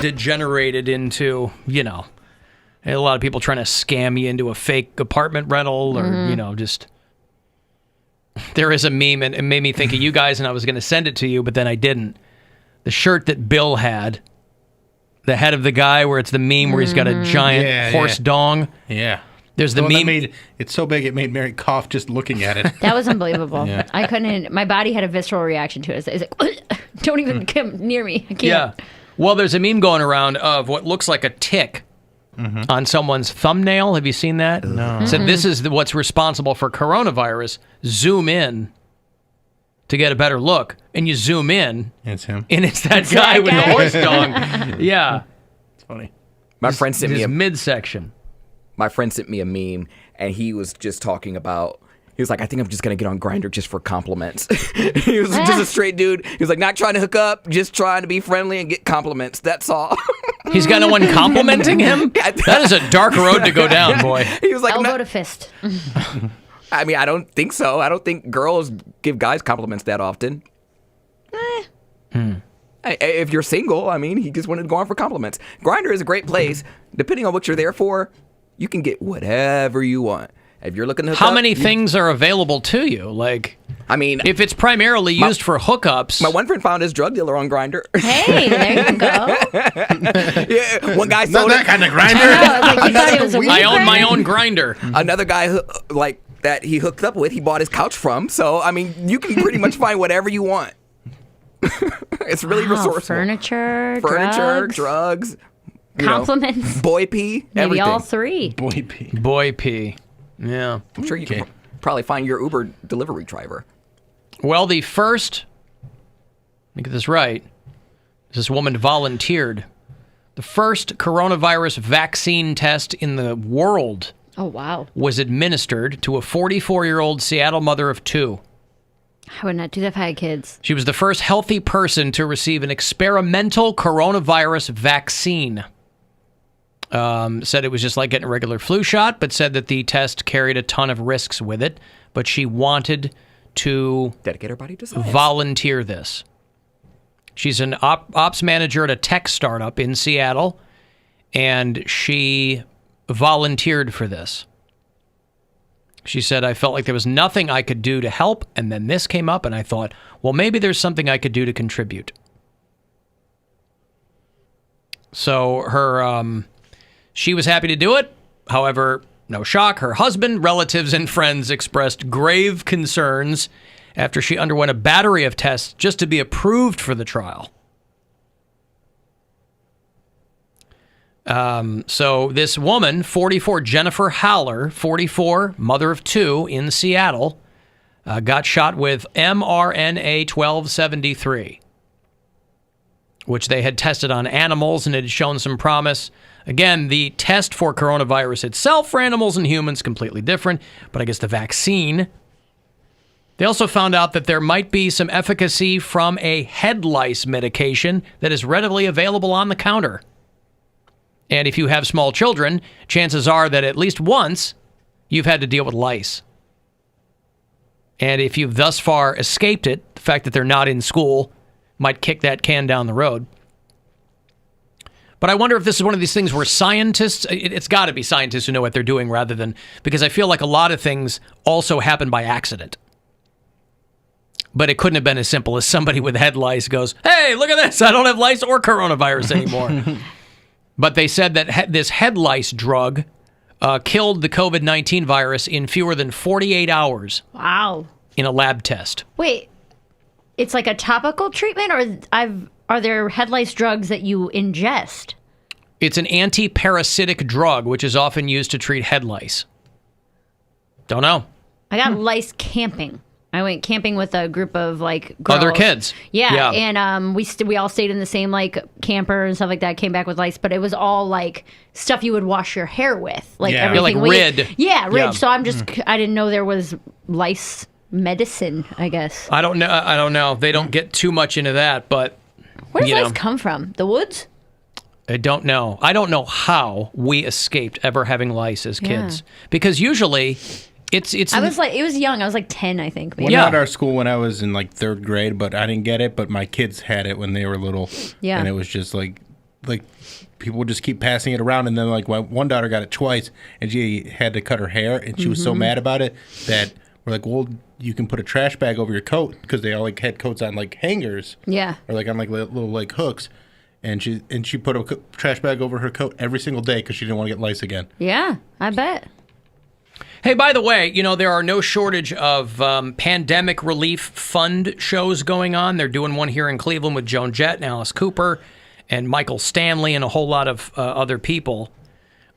degenerated into, a lot of people trying to scam you into a fake apartment rental or, just... There is a meme, and it made me think of you guys, and I was going to send it to you, but then I didn't. The shirt that Bill had, the head of the guy where it's the meme where he's got a giant horse dong. Yeah. There's the meme. It's so big it made Mary cough just looking at it. That was unbelievable. Yeah. I couldn't. My body had a visceral reaction to it. It's like, don't even come near me. I can't. Yeah. Well, there's a meme going around of what looks like a tick on someone's thumbnail. Have you seen that? No. So this is what's responsible for coronavirus. Zoom in to get a better look, and you zoom in. It's him. And it's that guy with the horse dong. Yeah. It's funny. My friend sent me his midsection. My friend sent me a meme, and he was just talking about, he was like, I think I'm just going to get on Grindr just for compliments. He was just a straight dude. He was like, not trying to hook up, just trying to be friendly and get compliments. That's all. He's got no one complimenting him? That is a dark road to go down, boy. He was like, elbow to fist. I mean, I don't think so. I don't think girls give guys compliments that often. If you're single, I mean, he just wanted to go on for compliments. Grindr is a great place. Depending on what you're there for, you can get whatever you want. If you're looking to hook How up, many things are available to you? Like, I mean, if it's primarily used for hookups. My one friend found his drug dealer on Grindr. Hey, there you go. Yeah, one guy Not sold that it. kind of Grindr. I own my own grinder. Another guy that he hooked up with, he bought his couch from. So, I mean, you can pretty much find whatever you want. It's really resourceful. Furniture, drugs, compliments, boy pee, maybe everything. all three. Boy pee. Yeah. I'm sure you can probably find your Uber delivery driver. Well, the first, let me get this right, this woman volunteered. The first coronavirus vaccine test in the world was administered to a 44-year-old Seattle mother of two. I would not do that if I had kids. She was the first healthy person to receive an experimental coronavirus vaccine. Said it was just like getting a regular flu shot, but said that the test carried a ton of risks with it. But she wanted to dedicate her body to science. Volunteer this. She's an ops manager at a tech startup in Seattle, and she volunteered for this. She said, I felt like there was nothing I could do to help, and then this came up, and I thought, well, maybe there's something I could do to contribute. So she was happy to do it. However, no shock, her husband, relatives, and friends expressed grave concerns after she underwent a battery of tests just to be approved for the trial. So this woman, 44, Jennifer Haller, 44, mother of two in Seattle, got shot with mRNA 1273, which they had tested on animals and it had shown some promise. Again, the test for coronavirus itself for animals and humans, completely different, but I guess the vaccine. They also found out that there might be some efficacy from a head lice medication that is readily available on the counter. And if you have small children, chances are that at least once you've had to deal with lice. And if you've thus far escaped it, the fact that they're not in school might kick that can down the road. But I wonder if this is one of these things where scientists, it's got to be scientists who know what they're doing rather than, because I feel like a lot of things also happen by accident. But it couldn't have been as simple as somebody with head lice goes, hey, look at this, I don't have lice or coronavirus anymore. But they said that this head lice drug killed the COVID-19 virus in fewer than 48 hours. Wow. In a lab test. Wait, it's like a topical treatment, or are there head lice drugs that you ingest? It's an anti-parasitic drug, which is often used to treat head lice. Don't know. I got lice camping. I went camping with a group of like girls. Other kids. Yeah. And we all stayed in the same like camper and stuff like that. Came back with lice, but it was all like stuff you would wash your hair with, like everything. Like Rid. Yeah, Rid. Yeah. So I didn't know there was lice medicine, I guess. I don't know. They don't get too much into that, but where does lice come from? The woods? I don't know. I don't know how we escaped ever having lice as kids, because usually. It was young. I was like 10, I think. Maybe. Not our school when I was in like third grade, but I didn't get it. But my kids had it when they were little. Yeah. And it was just like like people would just keep passing it around, and then like one daughter got it twice, and she had to cut her hair, and she was so mad about it that we're like, well, you can put a trash bag over your coat, because they all like had coats on like hangers, Yeah. or like on like little like hooks, and she put a trash bag over her coat every single day because she didn't want to get lice again. Yeah, I bet. Hey, by the way, there are no shortage of pandemic relief fund shows going on. They're doing one here in Cleveland with Joan Jett and Alice Cooper and Michael Stanley and a whole lot of other people.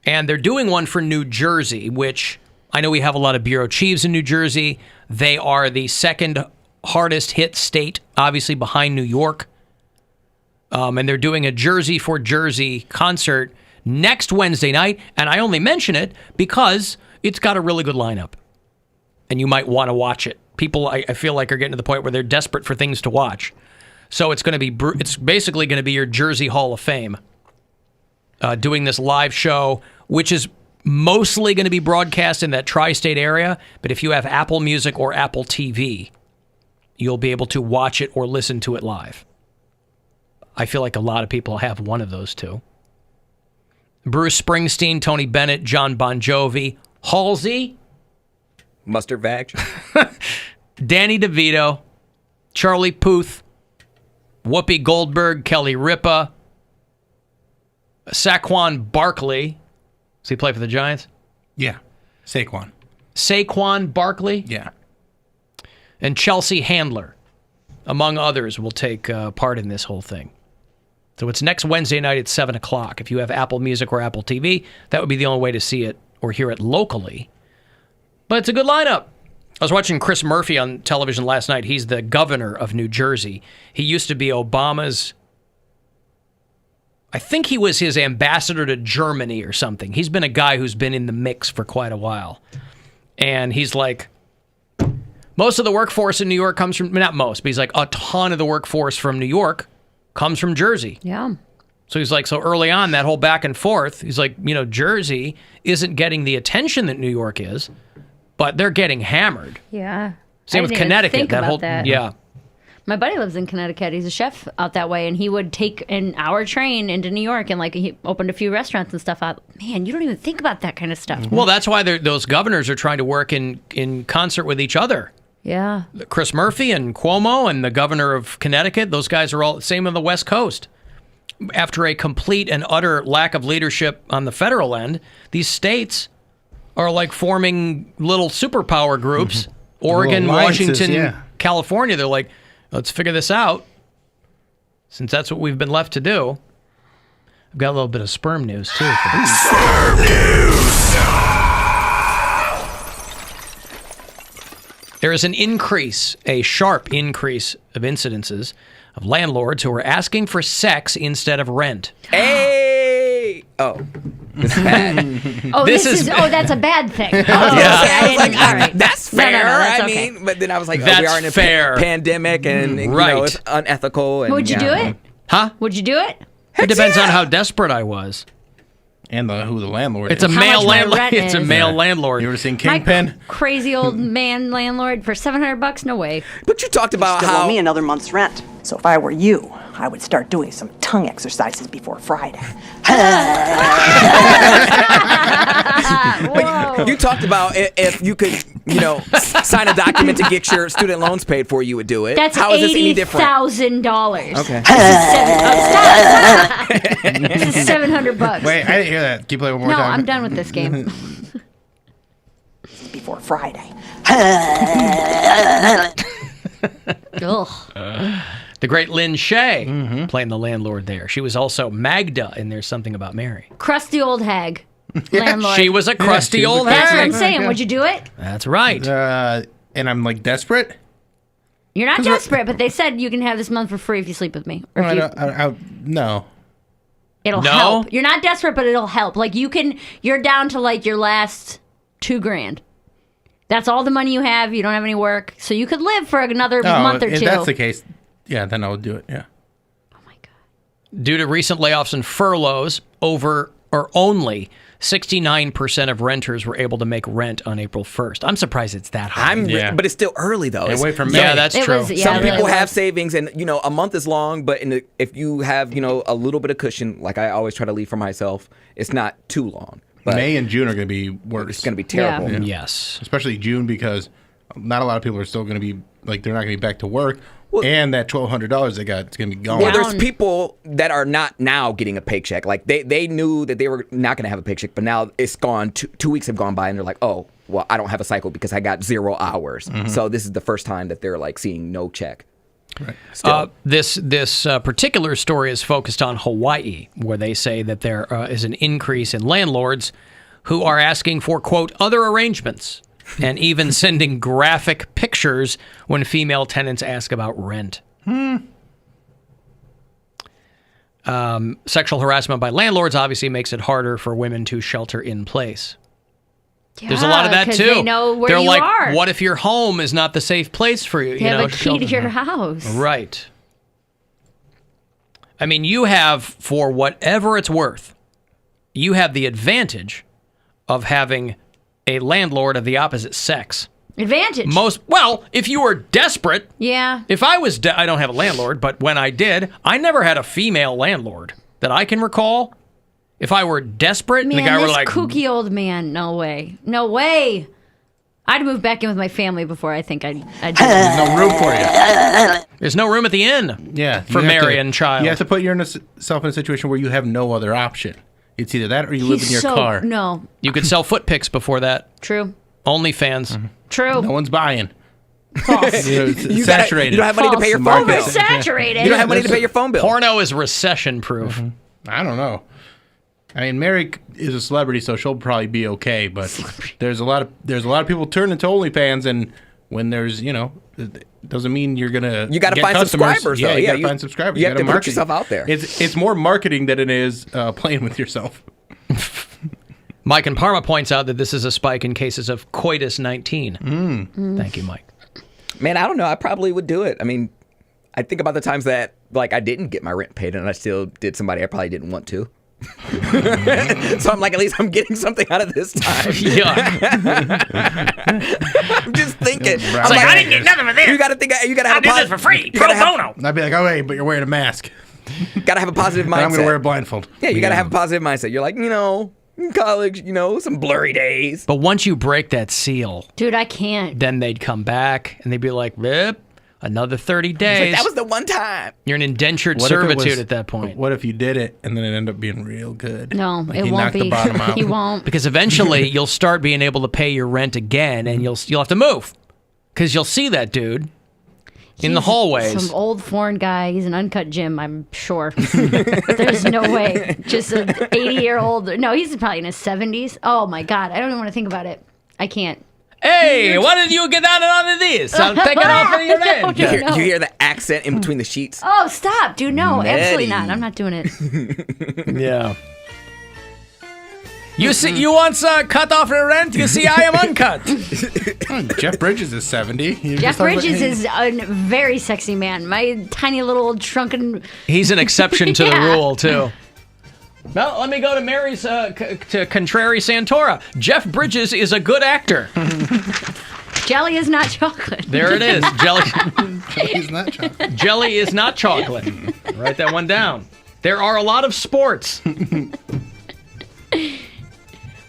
And they're doing one for New Jersey, which I know we have a lot of bureau chiefs in New Jersey. They are the second hardest hit state, obviously behind New York. And they're doing a Jersey for Jersey concert next Wednesday night. And I only mention it because it's got a really good lineup. And you might want to watch it. People, I feel like, are getting to the point where they're desperate for things to watch. So it's going to be, it's basically going to be your Jersey Hall of Fame doing this live show, which is mostly going to be broadcast in that tri-state area. But if you have Apple Music or Apple TV, you'll be able to watch it or listen to it live. I feel like a lot of people have one of those two. Bruce Springsteen, Tony Bennett, John Bon Jovi, Halsey, Mustard Vag, Danny DeVito, Charlie Puth, Whoopi Goldberg, Kelly Ripa, Saquon Barkley. Does he play for the Giants? Yeah, Saquon. Saquon Barkley? Yeah. And Chelsea Handler, among others, will take part in this whole thing. So it's next Wednesday night at 7 o'clock. If you have Apple Music or Apple TV, that would be the only way to see it or hear it locally. But it's a good lineup. I was watching Chris Murphy on television last night. He's the governor of New Jersey. He used to be Obama's, I think he was his ambassador to Germany or something. He's been a guy who's been in the mix for quite a while. And he's like, most of the workforce in New York comes from, not most, but he's like, a ton of the workforce from New York comes from Jersey. Yeah. So he's like, so early on, that whole back and forth, he's like, Jersey isn't getting the attention that New York is, but they're getting hammered. Yeah. Same with Connecticut. That. Yeah. My buddy lives in Connecticut. He's a chef out that way, and he would take an hour train into New York, and he opened a few restaurants and stuff out. Man, you don't even think about that kind of stuff. Well, that's why those governors are trying to work in concert with each other. Yeah. Chris Murphy and Cuomo and the governor of Connecticut, those guys are all same on the West Coast. After a complete and utter lack of leadership on the federal end, these states are like forming little superpower groups. Mm-hmm. Oregon, Washington, California, they're like, let's figure this out. Since that's what we've been left to do. I've got a little bit of sperm news, too. Sperm news! There is an increase, a sharp increase of incidences of landlords who are asking for sex instead of rent. Hey! Oh, this is bad. That's a bad thing. Oh, yeah. I was like, that's fair. No, that's okay. But then I was like, that's we are in a pandemic, and it's unethical. And, would you do it? Huh? Would you do it? It depends on how desperate I was. And who the landlord is. It's a male landlord. It's a male landlord. You ever seen Kingpin? Crazy old man landlord for $700? No way. But you talked about still how owe me another month's rent. So if I were you, I would start doing some tongue exercises before Friday. But you talked about if you could, sign a document to get your student loans paid for, you would do it. That's how is this any different? $80,000. Okay. This is $700. Wait, I didn't hear that. Can you play one more time? No, I'm done with this game. Before Friday. Ugh. The great Lynn Shay playing the landlord there. She was also Magda in There's Something About Mary. Crusty old hag. Landlord. She was a crusty old That's what hag. I'm saying. Would you do it? That's right. And I'm like desperate? You're not desperate, but they said you can have this month for free if you sleep with me. Or if no. It'll help. You're not desperate, but it'll help. Like you're down to like your last $2,000. That's all the money you have. You don't have any work. So you could live for another month or two. If that's the case, yeah, then I would do it, yeah. Oh my God. Due to recent layoffs and furloughs, over or only 69% of renters were able to make rent on April 1st. I'm surprised it's that high. But it's still early though. And wait for May. Yeah, that's true. Some people have savings, and a month is long. But if you have a little bit of cushion, like I always try to leave for myself, it's not too long. But May and June are going to be worse. it's going to be terrible. Yeah. Yes. Especially June, because not a lot of people are still going to be, like, they're not going to be back to work. And that $1,200 they got, it's going to be gone. Well, there's people that are not now getting a paycheck. Like, they knew that they were not going to have a paycheck, but now it's gone. 2 weeks have gone by, and they're like, oh, well, I don't have a cycle because I got 0 hours. So this is the first time that they're, like, seeing no check. Right. This particular story is focused on Hawaii, where they say that there is an increase in landlords who are asking for, quote, other arrangements, and even sending graphic pictures when female tenants ask about rent. Sexual harassment by landlords obviously makes it harder for women to shelter in place. There's a lot of that, 'cause too. They know where They're you like, are. what if your home is not the safe place for you? They have a key to your house. Right. I mean, you have, for whatever it's worth, you have the advantage of having a landlord of the opposite sex. Advantage. If you were desperate. Yeah. If I was, I don't have a landlord, but when I did, I never had a female landlord that I can recall. If I were desperate, Man, and the guy this were like, kooky old man, no way. No way. I'd move back in with my family before I think I'd do it. There's no room for you. there's no room at the inn. Yeah. For you have Mary to- and child. You have to put yourself in a situation where you have no other option. It's either that or you live in your car. No. You could sell foot pics before that. True. OnlyFans. True. No one's buying. False. It's saturated. You don't have money to pay your phone bill. Oversaturated. You don't have money to pay your phone bill. Porno is recession proof. I don't know. I mean, Mary is a celebrity, so she'll probably be okay. But there's a lot of people turning to OnlyFans, and when there's it doesn't mean you're gonna. You gotta get find customers. subscribers, Yeah, though. you Yeah, gotta find subscribers. you have gotta to put market yourself out there. It's more marketing than it is playing with yourself. Mike in Parma points out that this is a spike in cases of coitus-19. Thank you, Mike. Man, I don't know. I probably would do it. I mean, I think about the times that I didn't get my rent paid and I still did somebody I probably didn't want to. So I'm like, at least I'm getting something out of this time. I'm just thinking. I'm like, I didn't get nothing for this. You gotta think. You gotta have. I did this for free. Pro bono. And I'd be like, oh wait, but you're wearing a mask. Gotta have a positive mindset. And I'm gonna wear a blindfold. Yeah, you gotta have a positive mindset. You're like, in college, some blurry days. But once you break that seal, Dude, I can't. then they'd come back and they'd be like, "Rip, another 30 days." That was the one time. You're in indentured What if it servitude was- at that point. What if you did it and then it ended up being real good? No, Like it he won't knocked be. the bottom out. He won't. Because eventually you'll start being able to pay your rent again, and you'll have to move because you'll see that dude in the He's hallways. Some old foreign guy. He's an uncut Jim, I'm sure. There's no way. Just an 80-year-old. No, he's probably in his 70s. Oh, my God. I don't even want to think about it. I can't. Hey, why did you get down and onto this? I'm taking off of your rent. No. You hear the accent in between the sheets. Oh, stop, dude. No, absolutely not. Nettie. I'm not doing it. Yeah. You see, you once cut off your rent. You see, I am uncut. Jeff Bridges is 70. Jeff Bridges is a very sexy man. My tiny little shrunken. He's an exception to the Yeah. rule too. Well, let me go to Mary's to contrary Santora. Jeff Bridges is a good actor. Jelly is not chocolate. There it is. Jelly. He's not chocolate. Jelly is not chocolate. Write that one down. There are a lot of sports.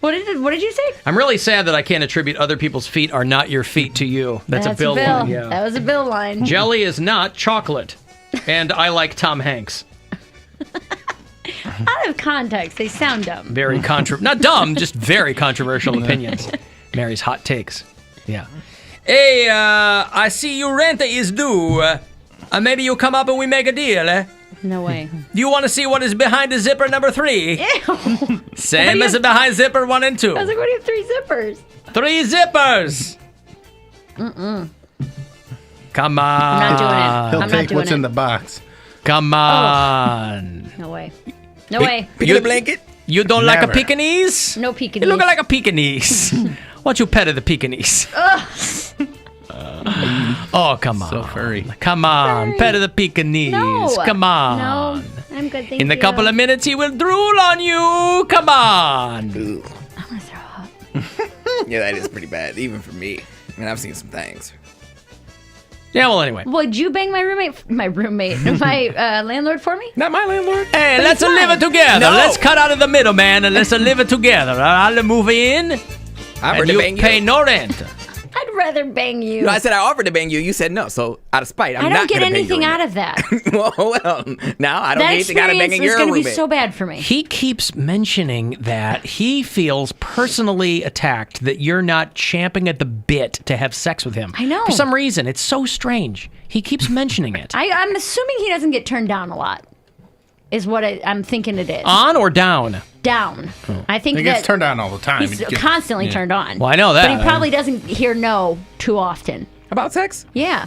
What did you say? I'm really sad that I can't attribute other people's feet are not your feet to you. That's a Bill line. Yeah. That was a Bill line. Jelly is not chocolate. And I like Tom Hanks. Out of context, they sound dumb. Very not dumb, just very controversial opinions. Mary's hot takes. Yeah. Hey, I see your rent is due. Maybe you come up and we make a deal, eh? No way. You want to see what is behind the zipper number 3? Ew. Same as behind zipper 1 and 2. I was like, what do you have 3 zippers? 3 zippers. Come on. I'm not doing it. He'll I'm not take doing what's it. in the box. Come on. No way. No way. Pick the blanket. You don't like a Never. Pekingese? No You Pekingese. look like a Pekingese. Why don't you pet the Pekingese? Oh, come on. So furry. Come on. Pet the Pekingese. No. Come on. No. I'm I'm good, thank In the you. couple of minutes, he will drool on you. Come on. Ooh. I'm gonna throw up. Yeah, that is pretty bad, even for me. I mean, I've seen some things. Yeah, well, anyway. Would you bang my landlord for me? Not my landlord. Hey, let's live it together. No. Let's cut out of the middleman and let's live it together. I'll move in I and you pay no rent. I'd rather bang you. No, I said I offered to bang you. You said no. So out of spite, I'm I not don't get gonna bang anything you out of that. well, now I don't That get anything out of experience banging is your going to be roommate. so bad for me. He keeps mentioning that he feels personally attacked that you're not champing at the bit to have sex with him. I know. For some reason, it's so strange. He keeps mentioning it. I'm assuming he doesn't get turned down a lot. Is what I'm thinking it is. On or down? Down. I think It that gets turned on all the time. he's It gets- constantly turned on. Well, I know that. But he probably doesn't hear no too often. About sex? Yeah.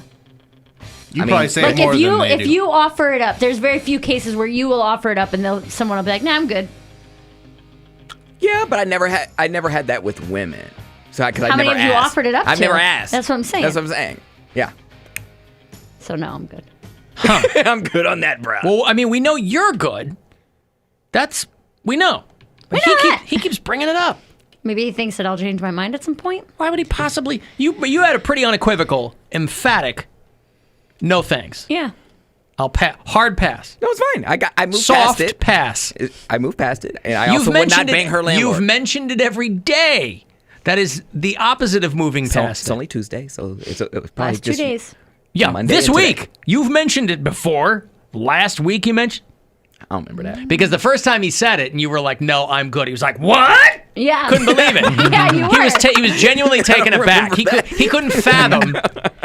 You I mean, probably say Like it more if you than they do. offer it up, there's very few cases where you will offer it up and someone will be like, "Nah, I'm good." Yeah, but I never had that with women. So because How I many never of you asked. offered it up I've to? never asked. That's what I'm saying. That's what I'm saying. Yeah. So no, I'm good. I'm good on that, bro. Well, I mean, we know you're good. We know. But know that. he keeps bringing it up. Maybe he thinks that I'll change my mind at some point. Why would he possibly? You had a pretty unequivocal, emphatic, no thanks. Yeah. I'll pass. Hard pass. No, it's fine. I moved Soft past it. pass. I moved past it, and I also would not bang her landlord. You've mentioned it every day. That is the opposite of moving So past it's it. only Tuesday, so it was probably Last 2 just days. Yeah, Monday this and today. week. You've mentioned it before. Last week you mentioned. I don't remember that. Because the first time he said it and you were like, no, I'm good. He was like, what? Yeah. Couldn't believe it. Yeah, you He was, were. he was genuinely taken aback. He couldn't fathom.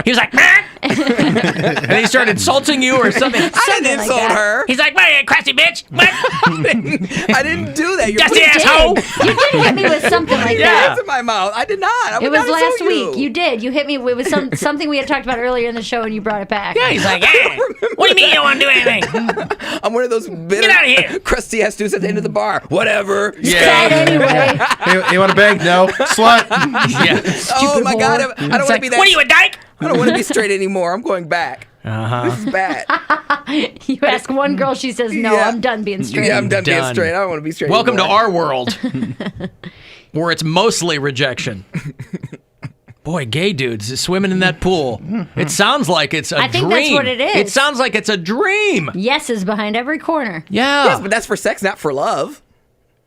He was like, "Meh." And he started insulting you or something. I didn't Something like insult that. her. He's like, "Hey, crusty bitch. What?" I didn't do that. You're Dusty putting asshole. You did hit me with something like Yeah. that. words in my mouth. I did not. I It would was not last insult week. You did. You hit me. It was something we had talked about earlier in the show, and you brought it back. Yeah, he's like, "Hey, what do you mean you don't want to do anything?" I'm one of those bitter, Get outta here. crusty ass dudes at the end of the bar. Whatever. Sad anyway. You want to bang? No. Slut. Yeah. Oh my god. whore. I don't want to be that. What are you, a dyke? I don't want to be straight anymore. I'm going back. This is bad. You ask one girl, she says, "No, Yeah. I'm done being straight." Yeah, I'm done being Done. straight. I don't want to be straight. Welcome to anymore. our world, where it's mostly rejection. Boy, gay dudes is swimming in that pool. It sounds like it's a dream. I think that's what it is. It sounds like it's a dream. Yes is behind every corner. Yeah. Yes, but that's for sex, not for love.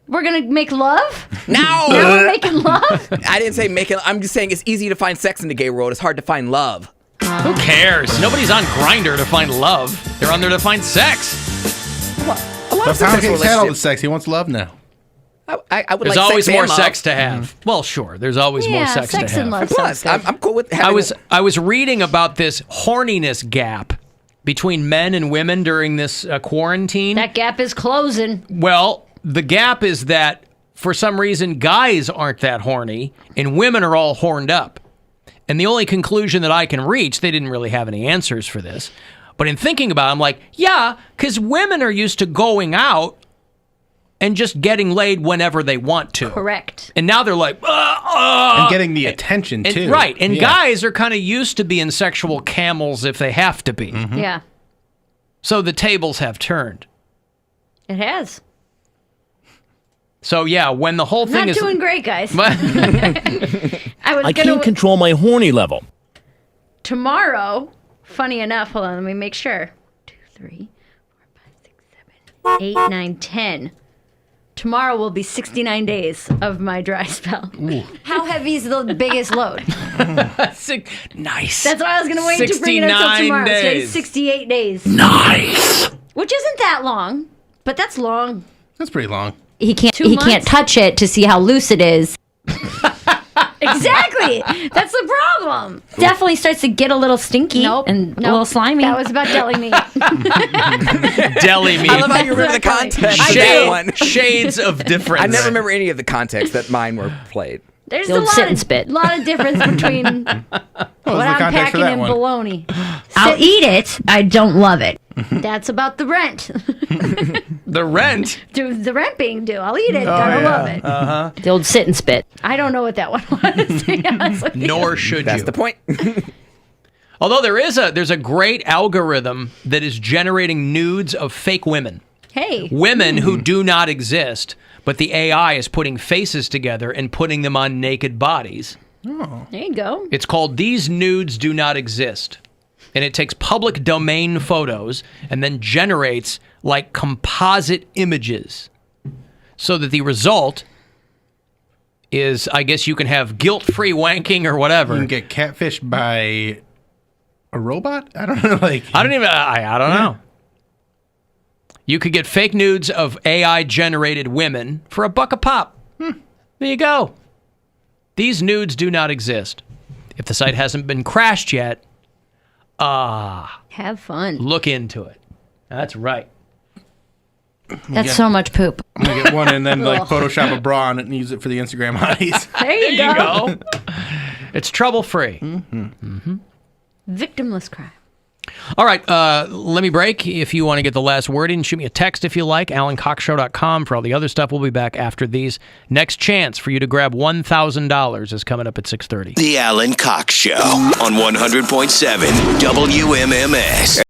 We're gonna make love. No. Now we're making love. I didn't say make it. I'm just saying it's easy to find sex in the gay world. It's hard to find love. Who cares? Nobody's on Grindr to find love. They're on there to find sex. A lot But of successful Poundcake's had all the relationships. sex. He wants love now. I would There's like always sex more and love. sex to have. Well, sure. There's always more Yeah, sex, sex to and have. love. Plus, Sounds good. I'm cool with having. I was reading about this horniness gap between men and women during this quarantine. That gap is closing. Well, the gap is that for some reason guys aren't that horny and women are all horned up. And the only conclusion that I can reach, they didn't really have any answers for this, but in thinking about it, I'm like, yeah, because women are used to going out and just getting laid whenever they want to. Correct. And now they're like, And getting the attention, and- too. right. And Yeah. guys are kind of used to being sexual camels if they have to be. Yeah, So the tables have turned. it has. So yeah, when the whole thing Not is doing great, guys. I can't control my horny level. Tomorrow, funny enough, hold on, let me make sure. 2, 3, 4, 5, 6, 7, 8, 9, 10. Tomorrow will be 69 days of my dry spell. How heavy is the biggest load? nice. That's why I was going to wait to bring it up till 69 tomorrow. days. Today's 68 days. Nice. Which isn't that long, but that's long. That's pretty long. He can't 2 months? can't touch it to see how loose it is. Exactly. That's the problem. Definitely starts to get a little stinky and a little slimy. That was about deli meat. Deli meat. I love how you remember the Exactly. context of that one. Shades of difference. I never remember any of the context that mine were played. There's The a old sit and lot spit. of difference between what was the I'm context for packing that and one? bologna. I'll eat it. I don't love it. That's about the rent. The rent. The rent being due. I'll eat it. Gotta love it. The old sit and spit. I don't know what that one was, to be honest with you. Nor should That's you. the point. Although there's a great algorithm that is generating nudes of fake women. Hey. Women who do not exist, but the AI is putting faces together and putting them on naked bodies. There you go. It's called These Nudes Do Not Exist. And it takes public domain photos and then generates like composite images so that the result is, I guess you can have guilt-free wanking or whatever. You can get catfished by a robot? I don't know. I don't know. You could get fake nudes of AI-generated women for $1 a pop. There you go. These nudes do not exist. If the site hasn't been crashed yet, have fun. Look into it. That's right. That's so much poop. I'm going to get one and then Photoshop a bra on it and use it for the Instagram hotties. There you go. It's trouble-free. Victimless crime. All right, let me break. If you want to get the last word in, shoot me a text if you like, alancoxshow.com. For all the other stuff, we'll be back after these. Next chance for you to grab $1,000 is coming up at 6:30. The Alan Cox Show on 100.7 WMMS.